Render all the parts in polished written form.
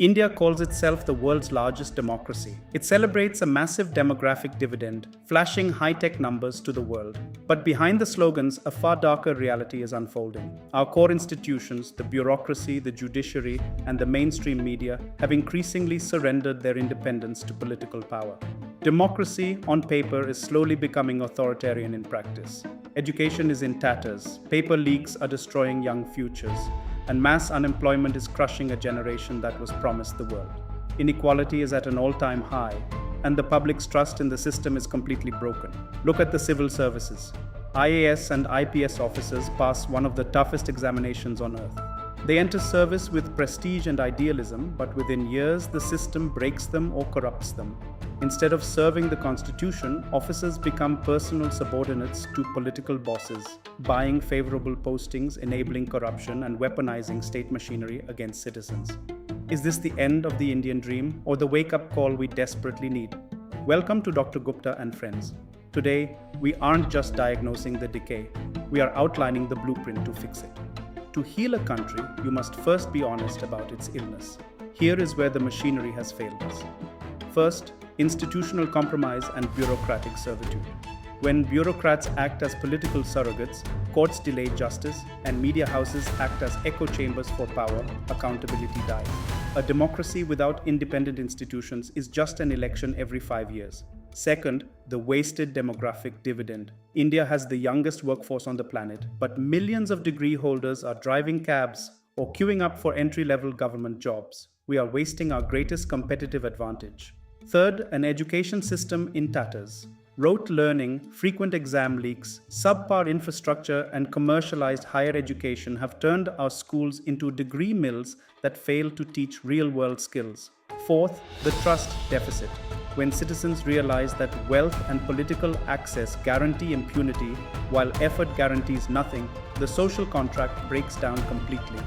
India calls itself the world's largest democracy. It celebrates a massive demographic dividend, flashing high tech numbers to the world. But behind the slogans, a far darker reality is unfolding. Our core institutions, the bureaucracy, the judiciary, and the mainstream media, have increasingly surrendered their independence to political power. Democracy, on paper, is slowly becoming authoritarian in practice. Education is in tatters, paper leaks are destroying young futures, and mass unemployment is crushing a generation that was promised the world. Inequality is at an all-time high, and the public's trust in the system is completely broken. Look at the civil services. IAS and IPS officers pass one of the toughest examinations on earth. They enter service with prestige and idealism, but within years the system breaks them or corrupts them. Instead of serving the constitution, officers become personal subordinates to political bosses, buying favorable postings, enabling corruption, and weaponizing state machinery against citizens. Is this the end of the Indian dream, or the wake-up call we desperately need? Welcome to Dr. Gupta and friends. Today, we aren't just diagnosing the decay, we are outlining the blueprint to fix it. To heal a country, you must first be honest about its illness. Here is where the machinery has failed us. First, institutional compromise and bureaucratic servitude. When bureaucrats act as political surrogates, courts delay justice, and media houses act as echo chambers for power, accountability dies. A democracy without independent institutions is just an election every 5 years. Second, the wasted demographic dividend. India has the youngest workforce on the planet, but millions of degree holders are driving cabs or queuing up for entry-level government jobs. We are wasting our greatest competitive advantage. Third, an education system in tatters. Rote learning, frequent exam leaks, subpar infrastructure, and commercialized higher education have turned our schools into degree mills that fail to teach real-world skills. Fourth, the trust deficit. When citizens realize that wealth and political access guarantee impunity while effort guarantees nothing, the social contract breaks down completely.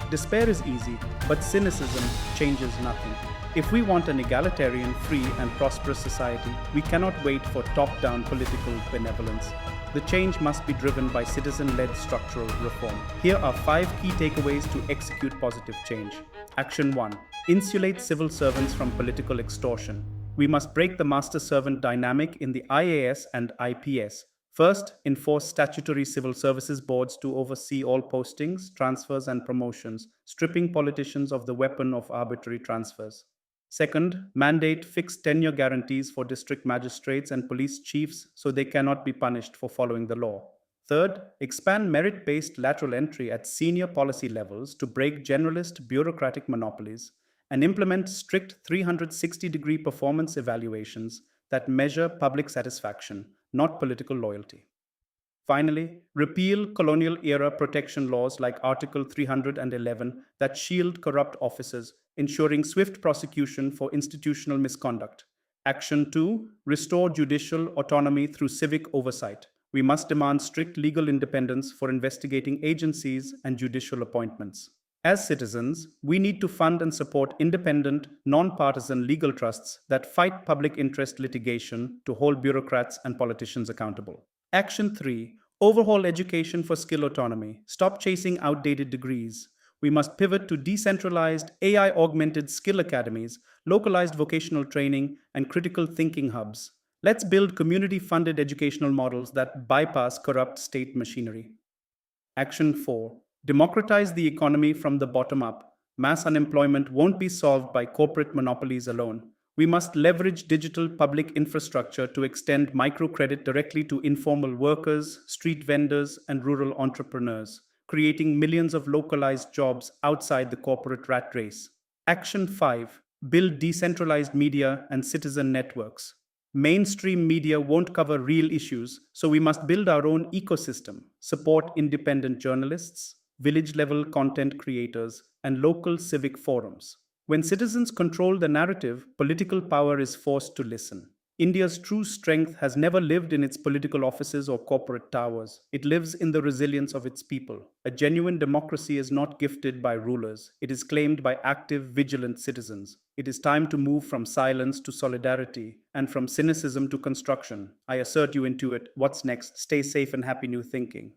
Despair is easy, but cynicism changes nothing. If we want an egalitarian, free, and prosperous society, we cannot wait for top-down political benevolence. The change must be driven by citizen-led structural reform. Here are 5 key takeaways to execute positive change. Action 1. Insulate civil servants from political extortion. We must break the master-servant dynamic in the IAS and IPS. First, enforce statutory civil services boards to oversee all postings, transfers, and promotions, stripping politicians of the weapon of arbitrary transfers. Second, mandate fixed tenure guarantees for district magistrates and police chiefs so they cannot be punished for following the law. Third, expand merit-based lateral entry at senior policy levels to break generalist bureaucratic monopolies and implement strict 360-degree performance evaluations that measure public satisfaction, not political loyalty. Finally, repeal colonial-era protection laws like Article 311 that shield corrupt officers, ensuring swift prosecution for institutional misconduct. Action 2. Restore judicial autonomy through civic oversight. We must demand strict legal independence for investigating agencies and judicial appointments. As citizens, we need to fund and support independent, non-partisan legal trusts that fight public interest litigation to hold bureaucrats and politicians accountable. Action 3. Overhaul education for skill autonomy. Stop chasing outdated degrees. We must pivot to decentralized, AI-augmented skill academies, localized vocational training, and critical thinking hubs. Let's build community-funded educational models that bypass corrupt state machinery. Action 4. Democratize the economy from the bottom up. Mass unemployment won't be solved by corporate monopolies alone. We must leverage digital public infrastructure to extend microcredit directly to informal workers, street vendors, and rural entrepreneurs, creating millions of localized jobs outside the corporate rat race. Action 5. Build decentralized media and citizen networks. Mainstream media won't cover real issues, so we must build our own ecosystem, support independent journalists, village-level content creators, and local civic forums. When citizens control the narrative, political power is forced to listen. India's true strength has never lived in its political offices or corporate towers. It lives in the resilience of its people. A genuine democracy is not gifted by rulers. It is claimed by active, vigilant citizens. It is time to move from silence to solidarity and from cynicism to construction. I assert you into it. What's next? Stay safe and happy new thinking.